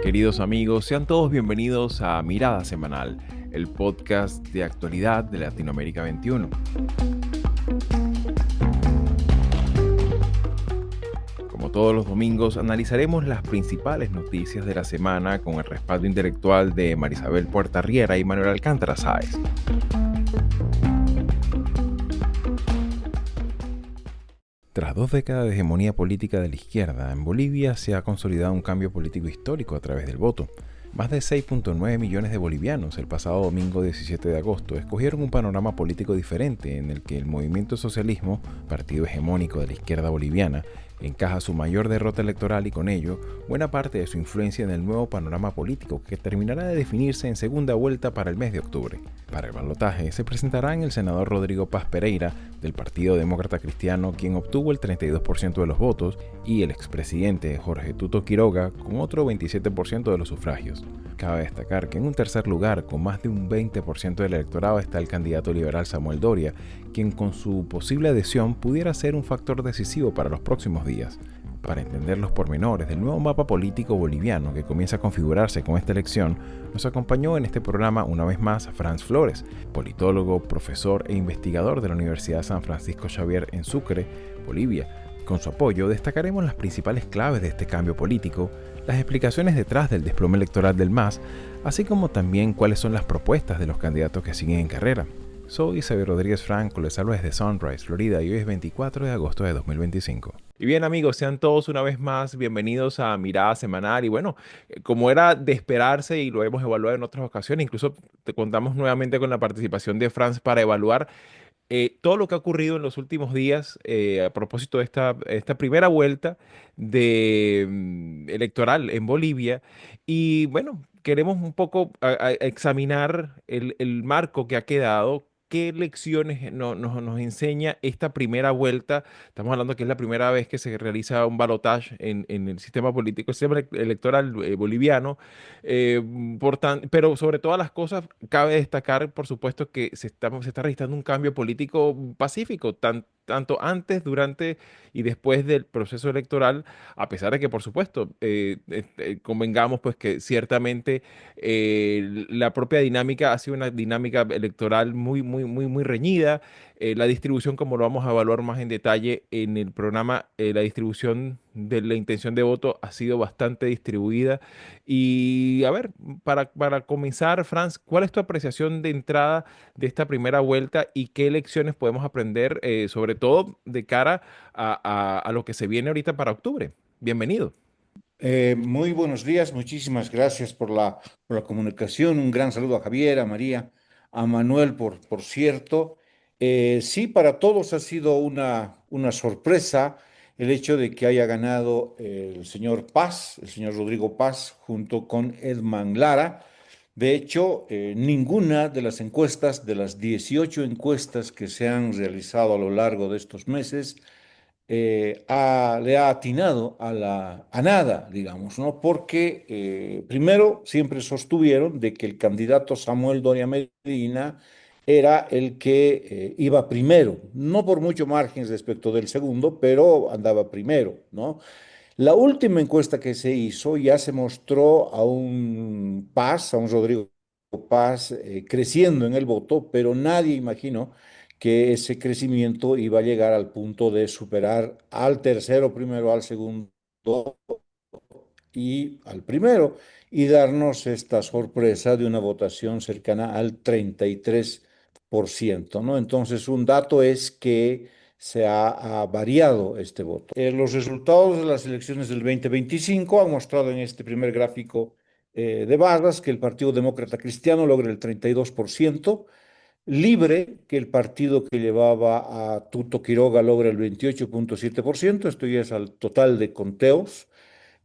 Queridos amigos, sean todos bienvenidos a Mirada Semanal, el podcast de actualidad de Latinoamérica 21. Como todos los domingos, analizaremos las principales noticias de la semana con el respaldo intelectual de Marisabel Puertarriera y Manuel Alcántara Sáez. Tras 2 décadas de hegemonía política de la izquierda, en Bolivia se ha consolidado un cambio político histórico a través del voto. Más de 6.9 millones de bolivianos el pasado domingo 17 de agosto escogieron un panorama político diferente en el que el movimiento socialismo, partido hegemónico de la izquierda boliviana, encaja su mayor derrota electoral y con ello buena parte de su influencia en el nuevo panorama político que terminará de definirse en segunda vuelta para el mes de octubre. Para el balotaje se presentarán el senador Rodrigo Paz Pereira del Partido Demócrata Cristiano, quien obtuvo el 32% de los votos, y el expresidente Jorge Tuto Quiroga con otro 27% de los sufragios. Cabe destacar que en un tercer lugar, con más de un 20% del electorado, está el candidato liberal Samuel Doria, quien con su posible adhesión pudiera ser un factor decisivo para los próximos días. Para entender los pormenores del nuevo mapa político boliviano que comienza a configurarse con esta elección, nos acompañó en este programa una vez más Franz Flores, politólogo, profesor e investigador de la Universidad San Francisco Xavier en Sucre, Bolivia. Con su apoyo destacaremos las principales claves de este cambio político, las explicaciones detrás del desplome electoral del MAS, así como también cuáles son las propuestas de los candidatos que siguen en carrera. Soy Xavier Rodríguez Franco, les hablo desde Sunrise, Florida, y hoy es 24 de agosto de 2025. Y bien amigos, sean todos una vez más bienvenidos a Mirada Semanal. Y bueno, como era de esperarse y lo hemos evaluado en otras ocasiones, incluso te contamos nuevamente con la participación de Franz para evaluar todo lo que ha ocurrido en los últimos días a propósito de esta primera vuelta electoral en Bolivia. Y bueno, queremos un poco a examinar el marco que ha quedado. ¿Qué lecciones nos enseña esta primera vuelta? Estamos hablando que es la primera vez que se realiza un balotaje en el sistema político, el sistema electoral boliviano. Pero sobre todas las cosas, cabe destacar, por supuesto, que se está registrando un cambio político pacífico, tanto antes, durante y después del proceso electoral, a pesar de que, por supuesto, convengamos pues que ciertamente la propia dinámica ha sido una dinámica electoral muy reñida. La distribución, como lo vamos a evaluar más en detalle en el programa, la distribución de la intención de voto ha sido bastante distribuida. Y a ver, para comenzar, Franz, ¿cuál es tu apreciación de entrada de esta primera vuelta y qué lecciones podemos aprender, sobre todo de cara a lo que se viene ahorita para octubre? Bienvenido. Muy buenos días, muchísimas gracias por la comunicación. Un gran saludo a Javier, a María, a Manuel, por cierto. Sí, para todos ha sido una sorpresa el hecho de que haya ganado el señor Paz, el señor Rodrigo Paz, junto con Edman Lara. De hecho, ninguna de las encuestas, de las 18 encuestas que se han realizado a lo largo de estos meses, le ha atinado a nada, digamos, ¿no? Porque primero siempre sostuvieron de que el candidato Samuel Doria Medina era el que iba primero, no por mucho margen respecto del segundo, pero andaba primero, ¿no? La última encuesta que se hizo ya se mostró a un Paz, a un Rodrigo Paz, creciendo en el voto, pero nadie imaginó que ese crecimiento iba a llegar al punto de superar al tercero primero, al segundo y al primero, y darnos esta sorpresa de una votación cercana al 33%, ¿no? Entonces, un dato es que ha variado este voto. Los resultados de las elecciones del 2025 han mostrado en este primer gráfico de barras que el Partido Demócrata Cristiano logra el 32%, Libre, que el partido que llevaba a Tuto Quiroga logra el 28,7%, esto ya es al total de conteos,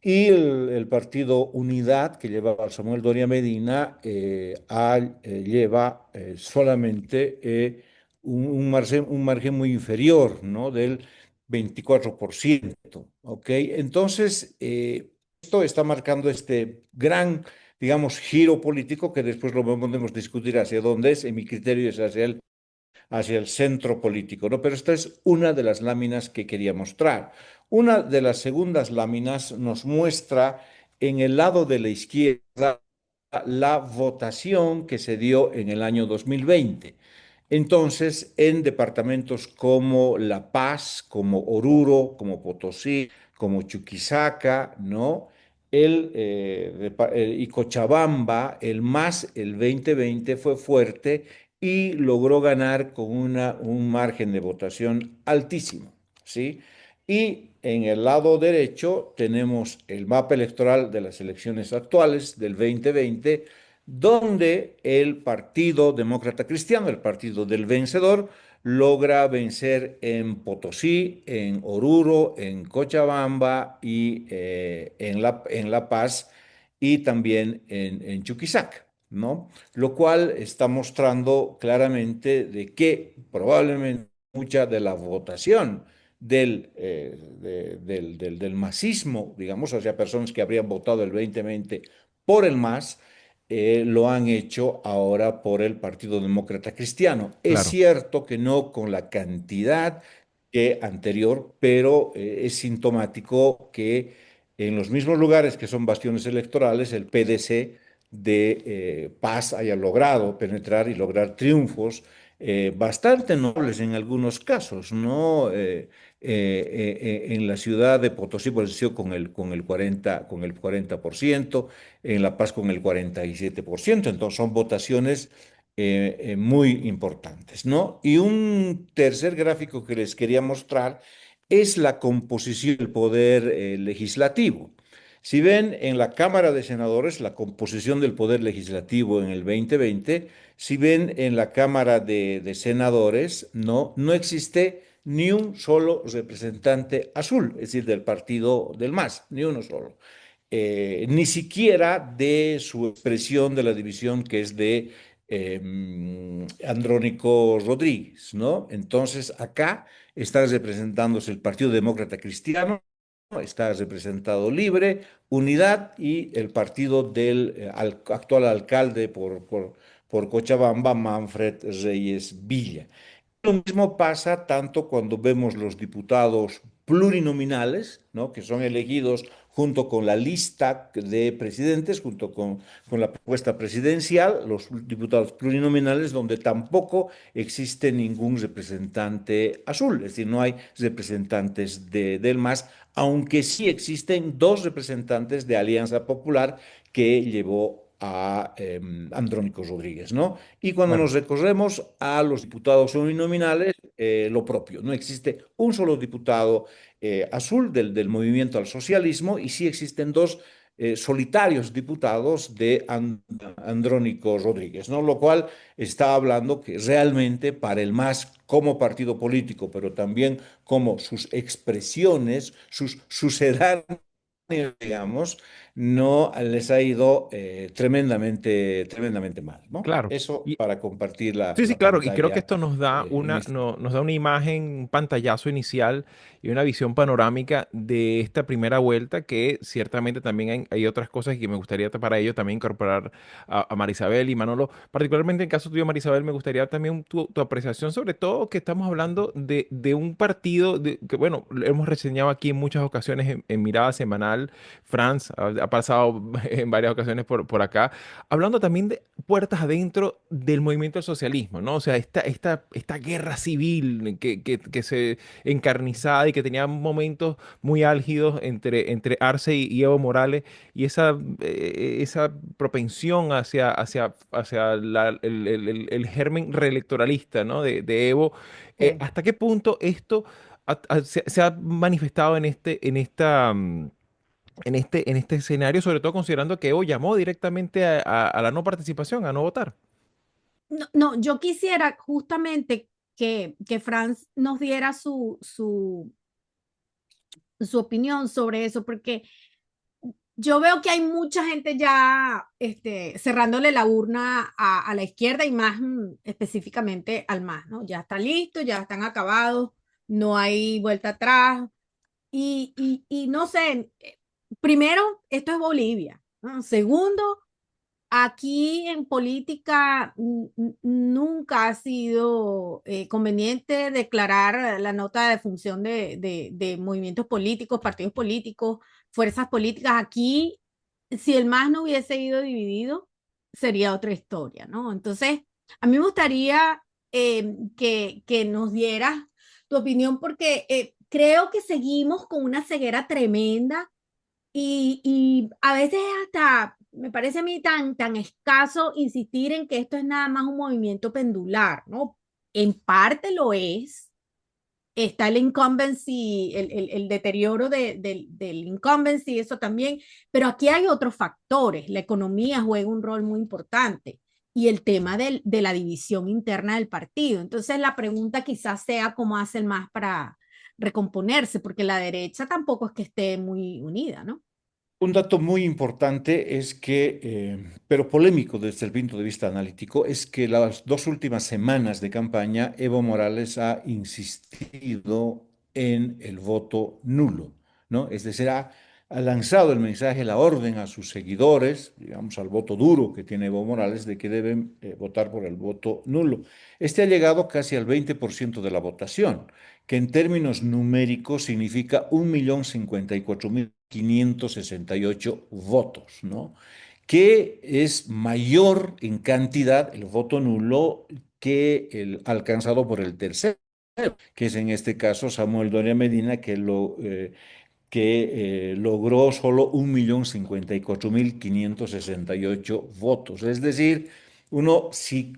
y el partido Unidad, que llevaba a Samuel Doria Medina, lleva solamente un margen muy inferior, ¿no? Del 24%. ¿Ok? Entonces, esto está marcando este gran, digamos, giro político que después lo podemos discutir hacia dónde es. En mi criterio es hacia el centro político, ¿no? Pero esta es una de las láminas que quería mostrar. Una de las segundas láminas nos muestra en el lado de la izquierda la votación que se dio en el año 2020. Entonces, en departamentos como La Paz, como Oruro, como Potosí, como Chuquisaca, ¿no? Y Cochabamba, el MAS, el 2020 fue fuerte y logró ganar con un margen de votación altísimo, ¿sí? Y en el lado derecho tenemos el mapa electoral de las elecciones actuales del 2020, donde el Partido Demócrata Cristiano, el partido del vencedor, logra vencer en Potosí, en Oruro, en Cochabamba y en La Paz y también en Chuquisaca, ¿no? Lo cual está mostrando claramente de que probablemente mucha de la votación del masismo, digamos, o sea, personas que habrían votado el 2020 por el MAS, lo han hecho ahora por el Partido Demócrata Cristiano. Es Claro, cierto que no con la cantidad que anterior, pero es sintomático que en los mismos lugares que son bastiones electorales, el PDC de Paz haya logrado penetrar y lograr triunfos bastante nobles en algunos casos, ¿no? En la ciudad de Potosí, por ejemplo, con el 40%, en La Paz con el 47%, entonces son votaciones muy importantes, ¿no? Y un tercer gráfico que les quería mostrar es la composición del poder legislativo. Si ven en la Cámara de Senadores la composición del poder legislativo en el 2020, si ven en la Cámara de Senadores, no existe ni un solo representante azul, es decir, del partido del MAS, ni uno solo. Ni siquiera de su expresión de la división que es de Andrónico Rodríguez, ¿no? Entonces, acá está representándose el Partido Demócrata Cristiano, está representado Libre, Unidad y el partido del actual alcalde por Cochabamba, Manfred Reyes Villa. Lo mismo pasa tanto cuando vemos los diputados plurinominales, ¿no? Que son elegidos junto con la lista de presidentes, con la propuesta presidencial, los diputados plurinominales, donde tampoco existe ningún representante azul, es decir, no hay representantes del MAS, aunque sí existen dos representantes de Alianza Popular que llevó a Andrónico Rodríguez, ¿no? Y cuando claro. nos recorremos a los diputados uninominales, lo propio. No existe un solo diputado azul del movimiento al socialismo y sí existen dos solitarios diputados de Andrónico Rodríguez, ¿no? Lo cual está hablando que realmente para el MAS como partido político, pero también como sus expresiones, sus sucedáneos, digamos, no les ha ido tremendamente mal, ¿no? Claro. Eso para compartir Sí, sí, la claro, y creo que pantalla esto nos da en una, este. nos da una imagen, un pantallazo inicial y una visión panorámica de esta primera vuelta, que ciertamente también hay otras cosas que me gustaría para ello también incorporar a Marisabel y Manolo. Particularmente en el caso tuyo, Marisabel, me gustaría también tu apreciación, sobre todo que estamos hablando de un partido que, bueno, lo hemos reseñado aquí en muchas ocasiones en Mirada Semanal. Franz ha pasado en varias ocasiones por acá, hablando también de puertas adentro del movimiento del socialismo, ¿no? O sea, esta guerra civil que se encarnizada y que tenía momentos muy álgidos entre Arce y Evo Morales y esa propensión hacia el germen reelectoralista, ¿no? De Evo. Sí. ¿Hasta qué punto esto se ha manifestado en este escenario, sobre todo considerando que Evo llamó directamente a la no participación, a no votar? No, no, yo quisiera justamente que Franz nos diera su opinión sobre eso, porque yo veo que hay mucha gente ya cerrándole la urna a la izquierda y más específicamente al MAS, ¿no? Ya está listo, ya están acabados, no hay vuelta atrás. Y no sé, primero, esto es Bolivia, ¿no? Segundo, aquí en política nunca ha sido conveniente declarar la nota de función de movimientos políticos, partidos políticos, fuerzas políticas. Aquí si el MAS no hubiese ido dividido, sería otra historia, ¿no? Entonces, a mí me gustaría que nos dieras tu opinión porque creo que seguimos con una ceguera tremenda y a veces hasta me parece a mí tan escaso insistir en que esto es nada más un movimiento pendular, ¿no? En parte lo es. Está el incumbency, el deterioro del incumbency, eso también, pero aquí hay otros factores. La economía juega un rol muy importante y el tema de la división interna del partido. Entonces la pregunta quizás sea cómo hace el MAS para recomponerse, porque la derecha tampoco es que esté muy unida, ¿no? Un dato muy importante es que, pero polémico desde el punto de vista analítico, es que las dos últimas semanas de campaña Evo Morales ha insistido en el voto nulo, ¿no? Es decir, ha lanzado el mensaje, la orden a sus seguidores, digamos, al voto duro que tiene Evo Morales, de que deben votar por el voto nulo. Este ha llegado casi al 20% de la votación, que en términos numéricos significa 1.054.568 votos, ¿no? Que es mayor en cantidad el voto nulo que el alcanzado por el tercero, que es en este caso Samuel Doria Medina, que logró solo 1.054.568 votos. Es decir, uno si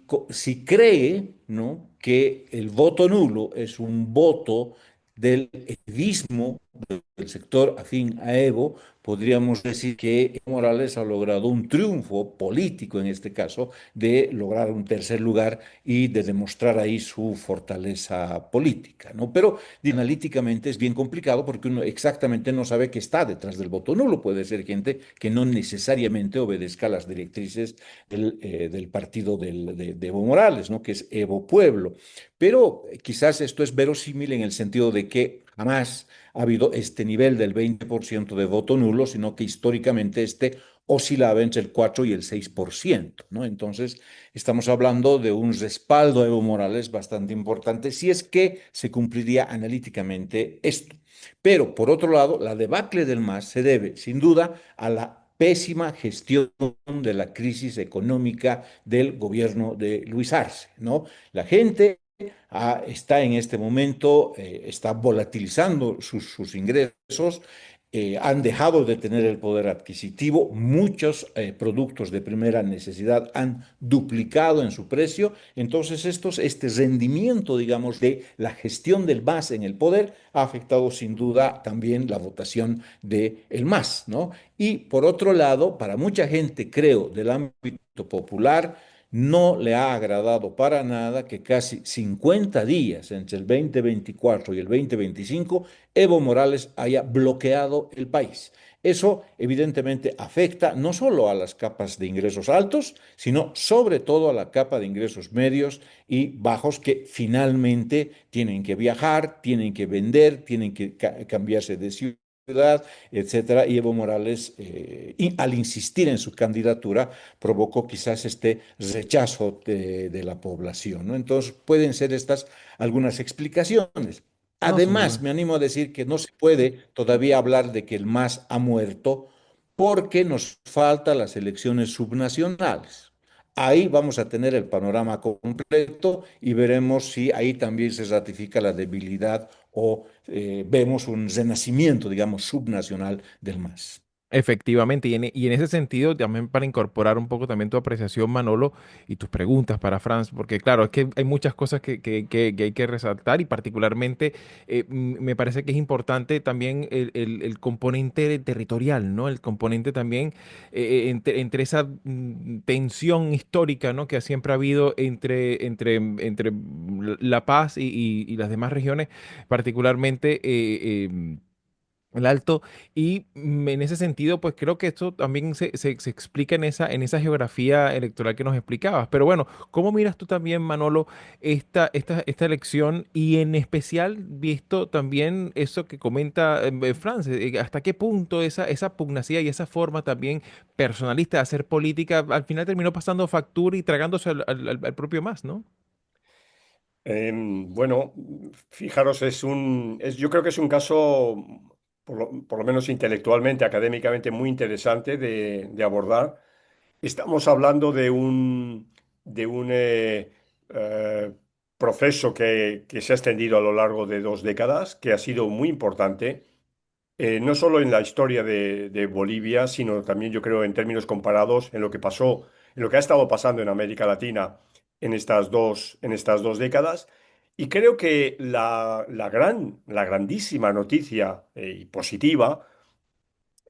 cree, ¿no?, que el voto nulo es un voto del evismo del sector afín a Evo, podríamos decir que Evo Morales ha logrado un triunfo político en este caso de lograr un tercer lugar y de demostrar ahí su fortaleza política, ¿no? Pero analíticamente es bien complicado porque uno exactamente no sabe qué está detrás del voto nulo. Puede ser gente que no necesariamente obedezca las directrices del partido de Evo Morales, ¿no?, que es Evo Pueblo. Pero quizás esto es verosímil en el sentido de que jamás ha habido este nivel del 20% de voto nulo, sino que históricamente este oscilaba entre el 4 y el 6%, ¿no? Entonces, estamos hablando de un respaldo a Evo Morales bastante importante si es que se cumpliría analíticamente esto. Pero, por otro lado, la debacle del MAS se debe, sin duda, a la pésima gestión de la crisis económica del gobierno de Luis Arce, ¿no? La gente está en este momento, está volatilizando sus ingresos, han dejado de tener el poder adquisitivo, muchos productos de primera necesidad han duplicado en su precio, entonces este rendimiento, digamos, de la gestión del MAS en el poder ha afectado sin duda también la votación del MAS, ¿no? Y por otro lado, para mucha gente, creo, del ámbito popular, no le ha agradado para nada que casi 50 días entre el 2024 y el 2025 Evo Morales haya bloqueado el país. Eso evidentemente afecta no solo a las capas de ingresos altos, sino sobre todo a la capa de ingresos medios y bajos que finalmente tienen que viajar, tienen que vender, tienen que cambiarse de ciudad, etcétera. Y Evo Morales, al insistir en su candidatura, provocó quizás este rechazo de la población, ¿no? Entonces, pueden ser estas algunas explicaciones. No, sin Además, duda. me animo a decir que no se puede todavía hablar de que el MAS ha muerto porque nos faltan las elecciones subnacionales. Ahí vamos a tener el panorama completo y veremos si ahí también se ratifica la debilidad o vemos un renacimiento, digamos, subnacional del MAS. Efectivamente, y en ese sentido, también para incorporar un poco también tu apreciación, Manolo, y tus preguntas para Franz, porque claro, es que hay muchas cosas que hay que resaltar y particularmente me parece que es importante también el componente territorial, ¿no? El componente también entre esa tensión histórica, ¿no?, que siempre ha habido entre La Paz y las demás regiones, particularmente el Alto. Y en ese sentido, pues creo que esto también se explica en esa geografía electoral que nos explicabas. Pero bueno, ¿cómo miras tú también, Manolo, esta elección y en especial visto también eso que comenta Franz? ¿Hasta qué punto esa pugnacía y esa forma también personalista de hacer política al final terminó pasando factura y tragándose al propio más, ¿no? Bueno, fijaros, yo creo que es un caso por lo menos intelectualmente, académicamente, muy interesante de abordar. Estamos hablando de un eh, proceso que se ha extendido a lo largo de 2 décadas, que ha sido muy importante, no solo en la historia de Bolivia, sino también yo creo en términos comparados en lo que pasó, en lo que ha estado pasando en América Latina en estas dos décadas. Y creo que la grandísima noticia y positiva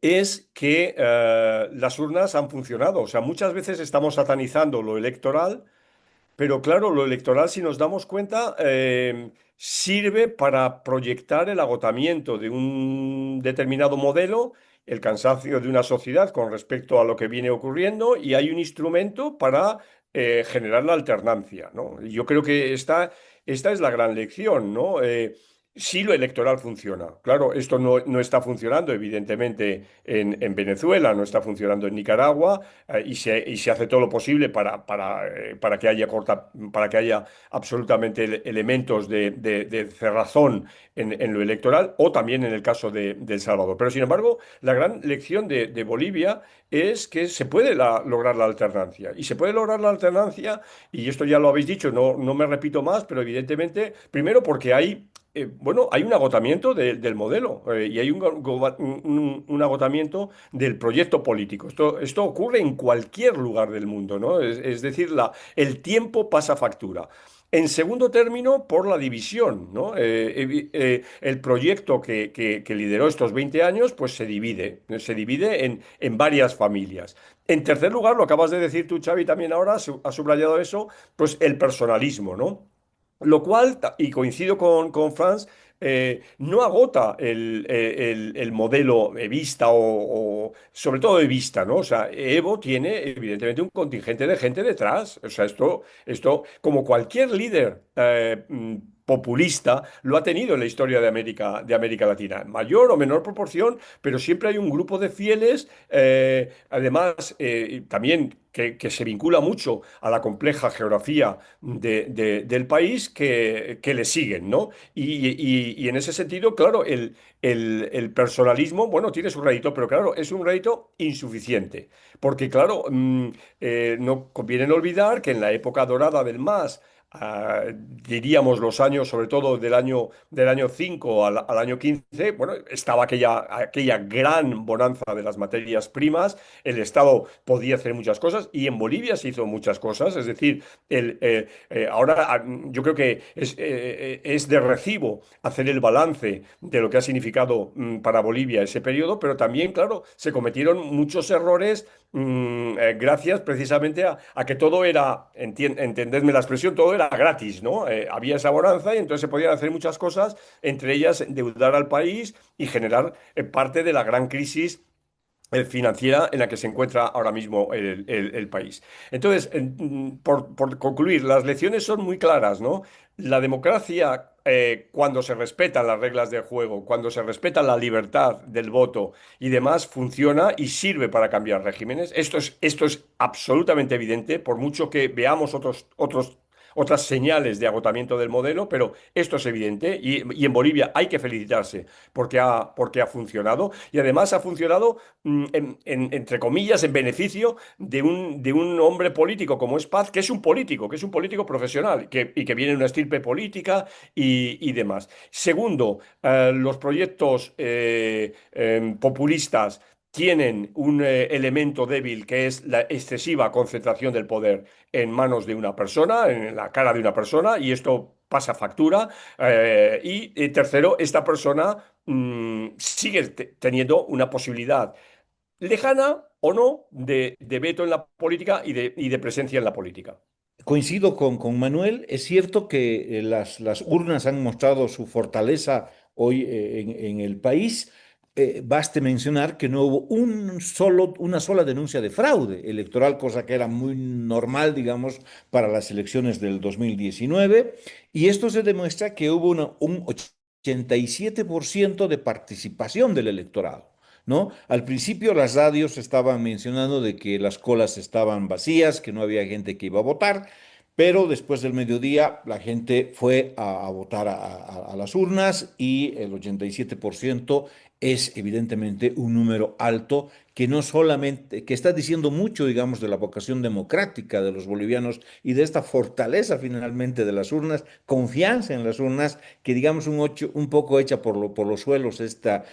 es que las urnas han funcionado. O sea, muchas veces estamos satanizando lo electoral, pero claro, lo electoral, si nos damos cuenta, sirve para proyectar el agotamiento de un determinado modelo, el cansancio de una sociedad con respecto a lo que viene ocurriendo, y hay un instrumento para generar la alternancia, ¿no? Y yo creo que esta es la gran lección, ¿no? Sí, lo electoral funciona. Claro, esto no está funcionando, evidentemente, en Venezuela, no está funcionando en Nicaragua, y se hace todo lo posible para que haya absolutamente elementos de cerrazón en lo electoral, o también en el caso de El Salvador. Pero sin embargo, la gran lección de Bolivia es que se puede lograr la alternancia. Y se puede lograr la alternancia, y esto ya lo habéis dicho, no me repito más, pero evidentemente, primero porque hay un agotamiento del modelo, y hay un agotamiento del proyecto político. Esto ocurre en cualquier lugar del mundo, ¿no? Es decir, el tiempo pasa factura. En segundo término, por la división, ¿no? El proyecto que lideró estos 20 años, pues se divide en varias familias. En tercer lugar, lo acabas de decir tú, Xavi, también ahora, has subrayado eso, pues el personalismo, ¿no? Lo cual, y coincido con Franz, no agota el modelo evista o sobre todo evista, ¿no? O sea, Evo tiene evidentemente un contingente de gente detrás. O sea, esto como cualquier líder populista, lo ha tenido en la historia de América Latina, en mayor o menor proporción, pero siempre hay un grupo de fieles, además, también que se vincula mucho a la compleja geografía del país, que le siguen, ¿no? Y en ese sentido, claro, el personalismo, bueno, tiene su rédito, pero claro, es un rédito insuficiente, porque claro, no conviene olvidar que en la época dorada del MAS, diríamos los años, sobre todo del año 5 al año 15, bueno, estaba aquella gran bonanza de las materias primas, el Estado podía hacer muchas cosas, y en Bolivia se hizo muchas cosas. Es decir, ahora, yo creo que es de recibo hacer el balance de lo que ha significado para Bolivia ese periodo, pero también, claro, se cometieron muchos errores, gracias precisamente a que todo era, entendedme la expresión, todo era gratis, ¿no? Había esa bonanza y entonces se podían hacer muchas cosas, entre ellas endeudar al país y generar parte de la gran crisis financiera en la que se encuentra ahora mismo el país. Entonces, por concluir, las lecciones son muy claras, ¿no? La democracia, cuando se respetan las reglas del juego, cuando se respeta la libertad del voto y demás, funciona y sirve para cambiar regímenes. Esto es absolutamente evidente, por mucho que veamos otras señales de agotamiento del modelo, pero esto es evidente, y en Bolivia hay que felicitarse porque ha funcionado, y además ha funcionado, entre comillas, en beneficio de un hombre político como es Paz, que es un político profesional, y que viene de una estirpe política y demás. Segundo, los proyectos populistas tienen un elemento débil, que es la excesiva concentración del poder en manos de una persona, en la cara de una persona, y esto pasa factura. Y tercero, esta persona sigue teniendo una posibilidad lejana o no de veto en la política y de presencia en la política. Coincido con Manuel. Es cierto que las urnas han mostrado su fortaleza hoy en el país. Baste mencionar que no hubo una sola denuncia de fraude electoral, cosa que era muy normal, digamos, para las elecciones del 2019. Y esto se demuestra que hubo un 87% de participación del electorado, ¿no? Al principio las radios estaban mencionando de que las colas estaban vacías, que no había gente que iba a votar, pero después del mediodía la gente fue a votar a las urnas y el 87% es evidentemente un número alto que no solamente, que está diciendo mucho, digamos, de la vocación democrática de los bolivianos y de esta fortaleza finalmente de las urnas, confianza en las urnas, que digamos un poco hecha por los suelos estas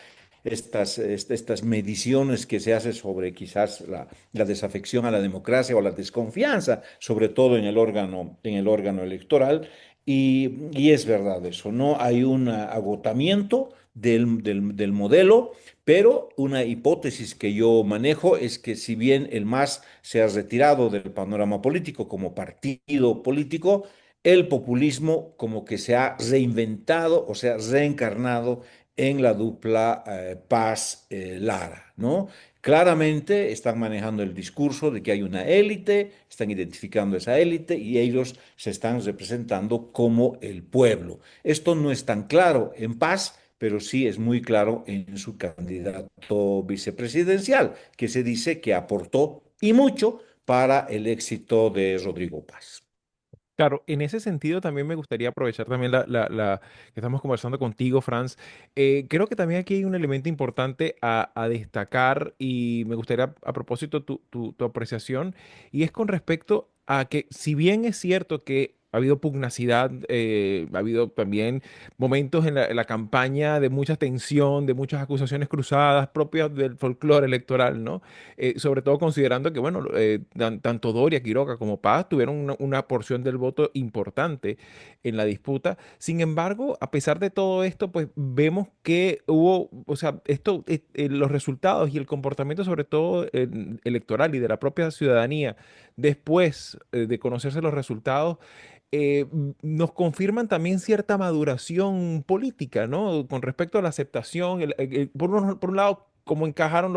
mediciones que se hace sobre quizás la desafección a la democracia o la desconfianza, sobre todo en el órgano electoral. Y es verdad eso, ¿no? Hay un agotamiento del modelo, pero una hipótesis que yo manejo es que si bien el MAS se ha retirado del panorama político como partido político, el populismo como que se ha reinventado o se ha reencarnado en la dupla Paz-Lara, ¿no? Claramente están manejando el discurso de que hay una élite, están identificando esa élite y ellos se están representando como el pueblo. Esto no es tan claro en Paz, pero sí es muy claro en su candidato vicepresidencial, que se dice que aportó y mucho para el éxito de Rodrigo Paz. Claro, en ese sentido también me gustaría aprovechar también que estamos conversando contigo, Franz. Creo que también aquí hay un elemento importante a destacar y me gustaría a propósito tu apreciación y es con respecto a que si bien es cierto que ha habido pugnacidad, ha habido también momentos en la campaña de mucha tensión, de muchas acusaciones cruzadas propias del folclore electoral, ¿no? Sobre todo considerando que, bueno, tanto Doria, Quiroga como Paz tuvieron una porción del voto importante en la disputa. Sin embargo, a pesar de todo esto, pues vemos que hubo, o sea, los resultados y el comportamiento, sobre todo electoral y de la propia ciudadanía, después de conocerse los resultados, nos confirman también cierta maduración política, ¿no? Con respecto a la aceptación, por un lado, cómo encajaron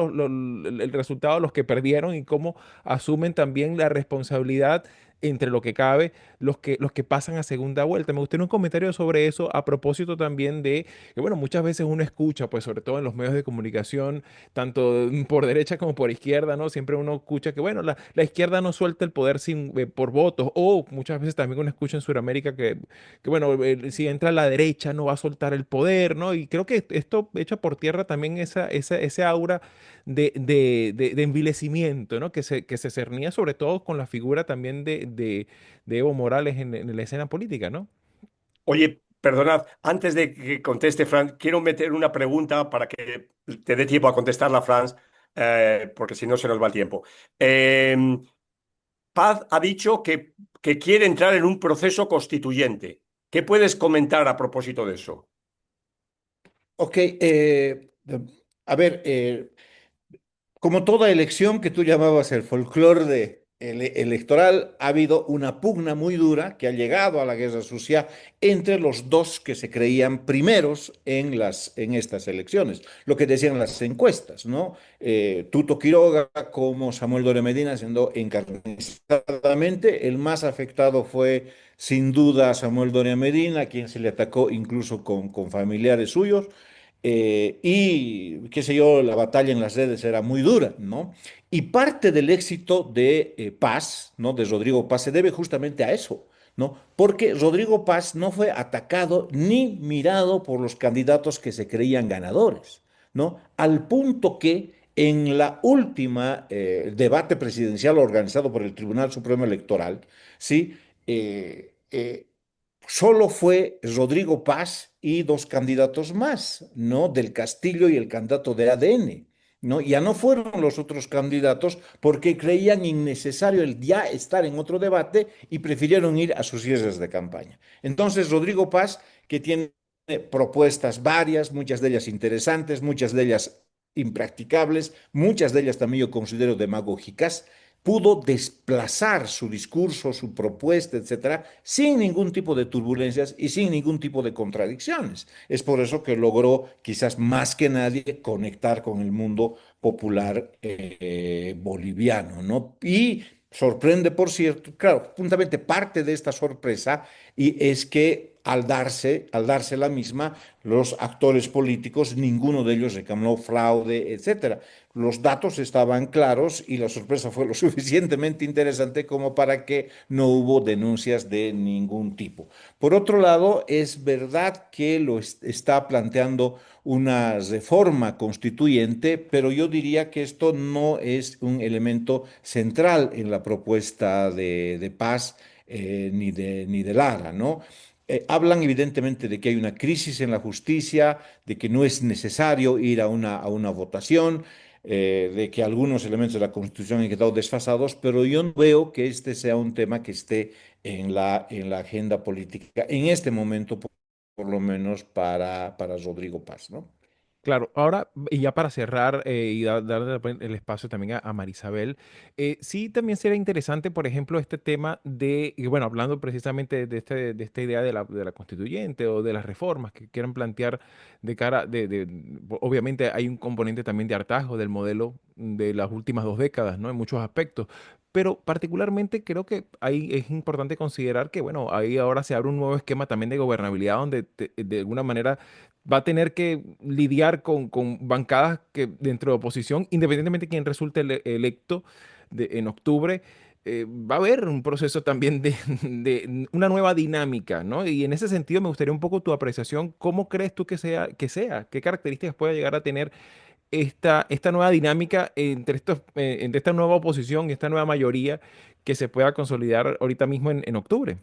el resultado los que perdieron y cómo asumen también la responsabilidad entre lo que cabe los que pasan a segunda vuelta. Me gustaría un comentario sobre eso a propósito también de que, bueno, muchas veces uno escucha, pues sobre todo en los medios de comunicación, tanto por derecha como por izquierda, ¿no? Siempre uno escucha que, bueno, la izquierda no suelta el poder por votos, o muchas veces también uno escucha en Sudamérica que bueno, si entra la derecha no va a soltar el poder, ¿no? Y creo que esto echa por tierra también ese aura de envilecimiento, ¿no? Que se cernía sobre todo con la figura también de Evo Morales en la escena política, ¿no? Oye, perdonad, antes de que conteste Franz, quiero meter una pregunta para que te dé tiempo a contestarla, Franz, porque si no se nos va el tiempo. Eh, Paz ha dicho que quiere entrar en un proceso constituyente. ¿Qué puedes comentar a propósito de eso? Ok, a ver, como toda elección que tú llamabas el folclore electoral, ha habido una pugna muy dura que ha llegado a la guerra sucia entre los dos que se creían primeros en estas elecciones, lo que decían las encuestas, ¿no? Tuto Quiroga como Samuel Doria Medina siendo encarnizadamente el más afectado fue sin duda Samuel Doria Medina, a quien se le atacó incluso con familiares suyos. Y qué sé yo, la batalla en las redes era muy dura, ¿no? Y parte del éxito de Paz, ¿no? De Rodrigo Paz, se debe justamente a eso, ¿no? Porque Rodrigo Paz no fue atacado ni mirado por los candidatos que se creían ganadores, ¿no? Al punto que en la última debate presidencial organizado por el Tribunal Supremo Electoral, ¿sí? Solo fue Rodrigo Paz y dos candidatos más, ¿no? Del Castillo y el candidato de ADN, ¿no? Ya no fueron los otros candidatos porque creían innecesario el ya estar en otro debate y prefirieron ir a sus cierres de campaña. Entonces, Rodrigo Paz, que tiene propuestas varias, muchas de ellas interesantes, muchas de ellas impracticables, muchas de ellas también yo considero demagógicas, pudo desplazar su discurso, su propuesta, etcétera, sin ningún tipo de turbulencias y sin ningún tipo de contradicciones. Es por eso que logró, quizás más que nadie, conectar con el mundo popular boliviano, ¿no? Y sorprende, por cierto, claro, puntamente parte de esta sorpresa y es que al darse la misma, los actores políticos, ninguno de ellos reclamó fraude, etcétera. Los datos estaban claros y la sorpresa fue lo suficientemente interesante como para que no hubo denuncias de ningún tipo. Por otro lado, es verdad que está planteando una reforma constituyente, pero yo diría que esto no es un elemento central en la propuesta de paz ni de Lara, ¿no? Hablan evidentemente de que hay una crisis en la justicia, de que no es necesario ir a una votación, de que algunos elementos de la Constitución han quedado desfasados, pero yo no veo que este sea un tema que esté en la agenda política en este momento, por lo menos para Rodrigo Paz, ¿no? Claro, ahora, y ya para cerrar y darle el espacio también a Marisabel, sí también sería interesante, por ejemplo, este tema de, y bueno, hablando precisamente de, de esta idea de la constituyente o de las reformas que quieran plantear de cara, obviamente hay un componente también de hartazgo del modelo de las últimas 2 décadas, ¿no? En muchos aspectos, pero particularmente creo que ahí es importante considerar que, bueno, ahí ahora se abre un nuevo esquema también de gobernabilidad donde de alguna manera va a tener que lidiar con bancadas que dentro de oposición, independientemente de quién resulte electo en octubre, va a haber un proceso también de, de una nueva dinámica, ¿no? Y en ese sentido me gustaría un poco tu apreciación. ¿Cómo crees tú qué características puede llegar a tener esta nueva dinámica entre esta nueva oposición y esta nueva mayoría que se pueda consolidar ahorita mismo en octubre?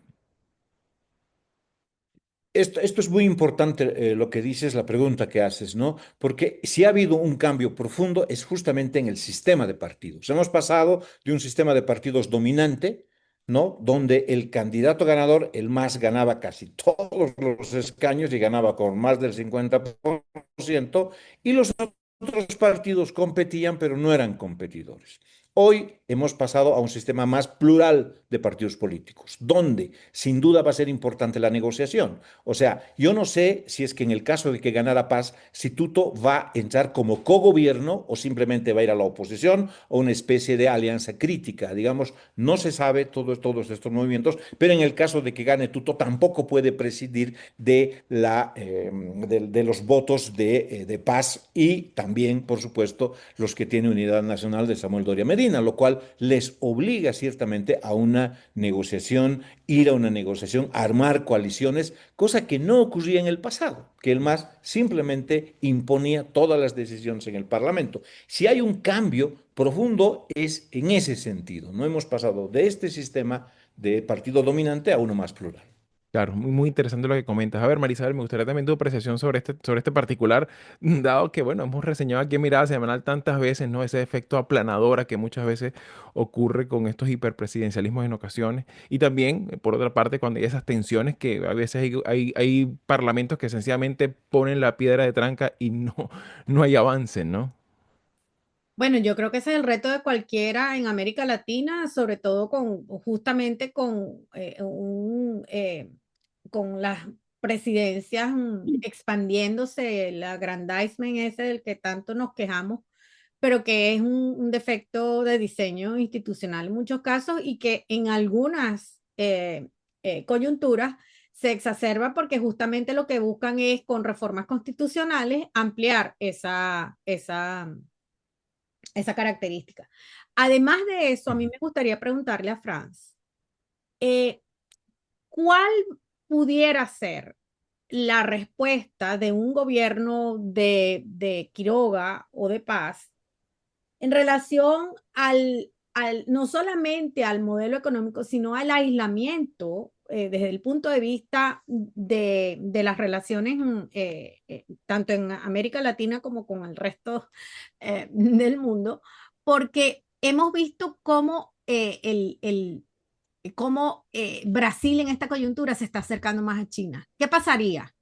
Esto es muy importante lo que dices, la pregunta que haces, ¿no? Porque si ha habido un cambio profundo es justamente en el sistema de partidos. Hemos pasado de un sistema de partidos dominante, ¿no? Donde el candidato ganador, el más, ganaba casi todos los escaños y ganaba con más del 50%, y los otros partidos competían, pero no eran competidores. Hoy hemos pasado a un sistema más plural de partidos políticos, donde sin duda va a ser importante la negociación. O sea, yo no sé si es que en el caso de que ganara Paz, si Tuto va a entrar como cogobierno o simplemente va a ir a la oposición o una especie de alianza crítica. Digamos, no se sabe todos estos movimientos, pero en el caso de que gane Tuto, tampoco puede presidir de los votos de Paz y también, por supuesto, los que tiene Unidad Nacional de Samuel Doria Medina, lo cual les obliga ciertamente a una negociación, ir a una negociación, armar coaliciones, cosa que no ocurría en el pasado, que el MAS simplemente imponía todas las decisiones en el Parlamento. Si hay un cambio profundo es en ese sentido. No hemos pasado de este sistema de partido dominante a uno más plural. Claro, muy, muy interesante lo que comentas. A ver, Marisabel, me gustaría también tu apreciación sobre este particular, dado que, bueno, hemos reseñado aquí en Mirada Semanal tantas veces, ¿no? Ese efecto aplanadora que muchas veces ocurre con estos hiperpresidencialismos en ocasiones. Y también, por otra parte, cuando hay esas tensiones que a veces hay parlamentos que sencillamente ponen la piedra de tranca y no, no hay avance, ¿no? Bueno, yo creo que ese es el reto de cualquiera en América Latina, sobre todo con justamente con las presidencias expandiéndose, el aggrandizement ese del que tanto nos quejamos, pero que es un defecto de diseño institucional en muchos casos y que en algunas coyunturas se exacerba porque justamente lo que buscan es con reformas constitucionales ampliar esa característica. Además de eso, a mí Ujú. me gustaría preguntarle a Franz, eh, ¿cuál pudiera ser la respuesta de un gobierno de Quiroga o de Paz en relación no solamente al modelo económico, sino al aislamiento desde el punto de vista de las relaciones tanto en América Latina como con el resto del mundo, porque hemos visto cómo, cómo Brasil en esta coyuntura se está acercando más a China. ¿Qué pasaría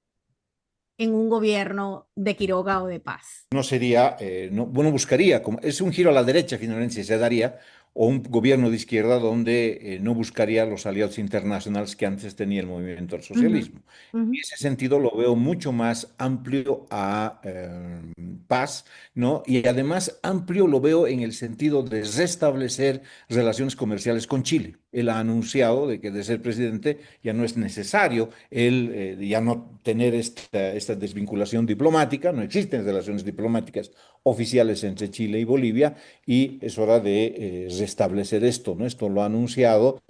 en un gobierno de Quiroga o de Paz? No sería, no, bueno, buscaría, como, es un giro a la derecha finalmente si se daría, o un gobierno de izquierda donde no buscaría los aliados internacionales que antes tenía el movimiento al Uh -huh, socialismo. uh En -huh. ese sentido lo veo mucho más amplio a Paz, ¿no? Y además amplio lo veo en el sentido de restablecer relaciones comerciales con Chile. él ha anunciado de que de ser presidente ya no es necesario él ya no tener esta desvinculación diplomática, no existen relaciones diplomáticas oficiales entre Chile y Bolivia y es hora de restablecer esto, ¿no? Esto lo ha anunciado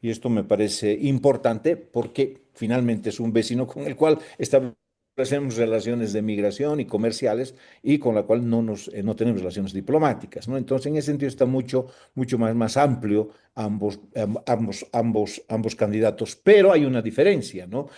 y esto me parece importante porque finalmente es un vecino con el cual establecemos relaciones de migración y comerciales y con la cual no tenemos relaciones diplomáticas, ¿no? Entonces, en ese sentido está mucho más amplio ambos candidatos, pero hay una diferencia, ¿no?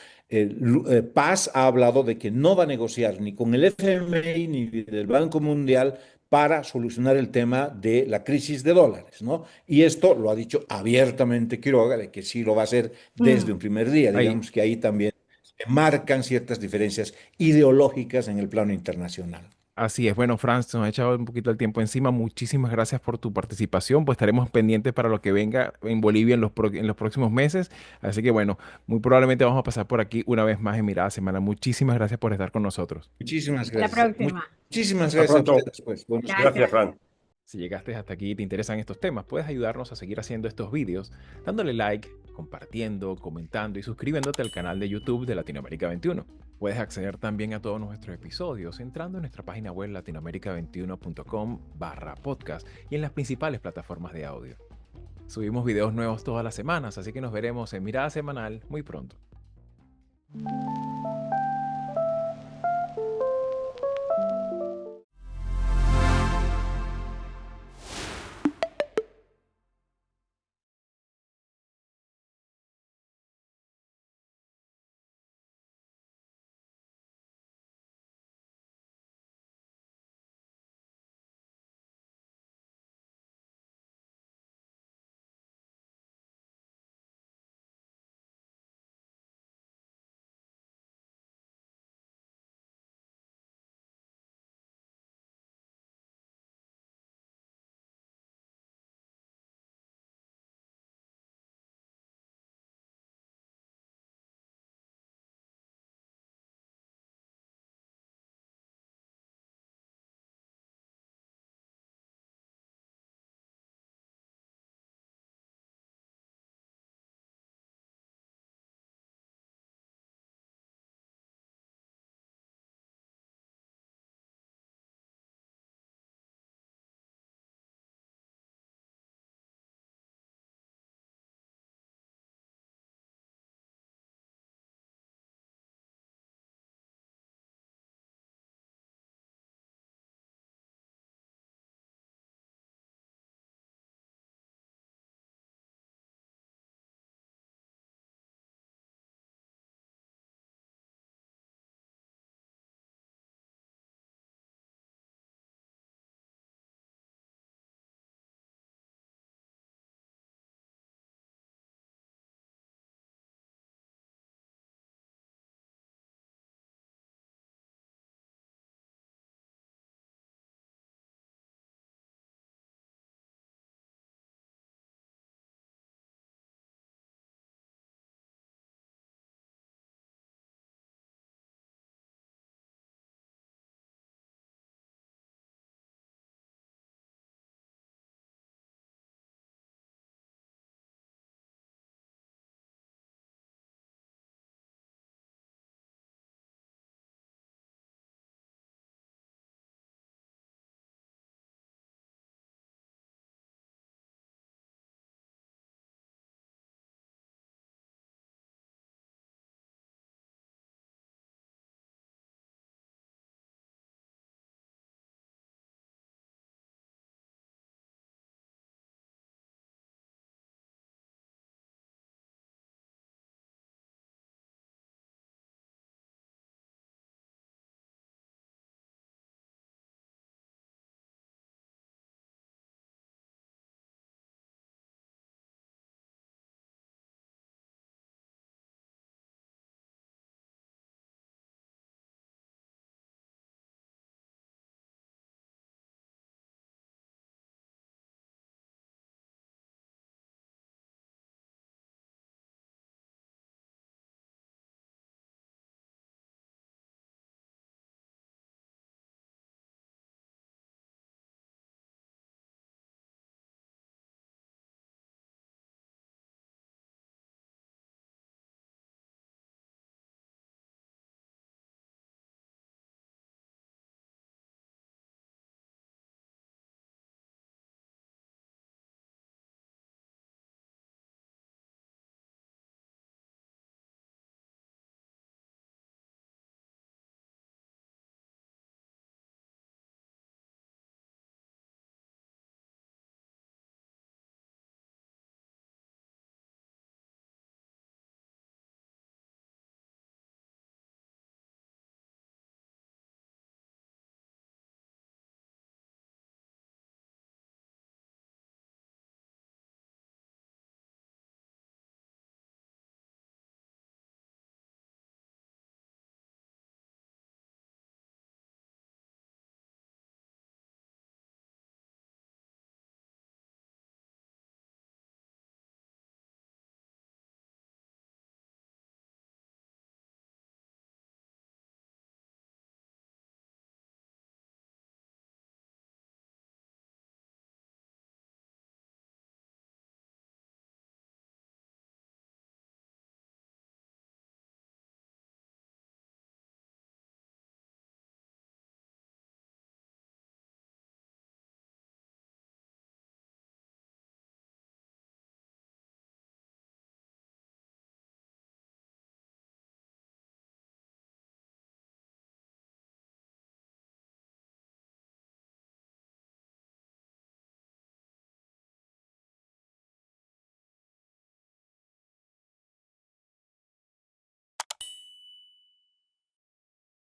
Paz ha hablado de que no va a negociar ni con el FMI ni del Banco Mundial para solucionar el tema de la crisis de dólares, ¿no? Y esto lo ha dicho abiertamente Quiroga, de que sí lo va a hacer desde Mm. un primer día. Ahí, Digamos que ahí también se marcan ciertas diferencias ideológicas en el plano internacional. así es. Bueno, Franz, nos ha echado un poquito el tiempo encima. Muchísimas gracias por tu participación. Pues estaremos pendientes para lo que venga en Bolivia en los próximos meses. Así que bueno, muy probablemente vamos a pasar por aquí una vez más en Mirada Semana. Muchísimas gracias por estar con nosotros. Muchísimas Hasta la gracias. próxima. Muchísimas Hasta gracias a pronto. ustedes, pues. Buenos días. Gracias, Gracias. Fran. Si llegaste hasta aquí y te interesan estos temas, puedes ayudarnos a seguir haciendo estos vídeos dándole like, compartiendo, comentando y suscribiéndote al canal de YouTube de Latinoamérica 21. Puedes acceder también a todos nuestros episodios entrando en nuestra página web latinoamerica21.com/podcast y en las principales plataformas de audio. Subimos videos nuevos todas las semanas, así que nos veremos en Mirada Semanal muy pronto.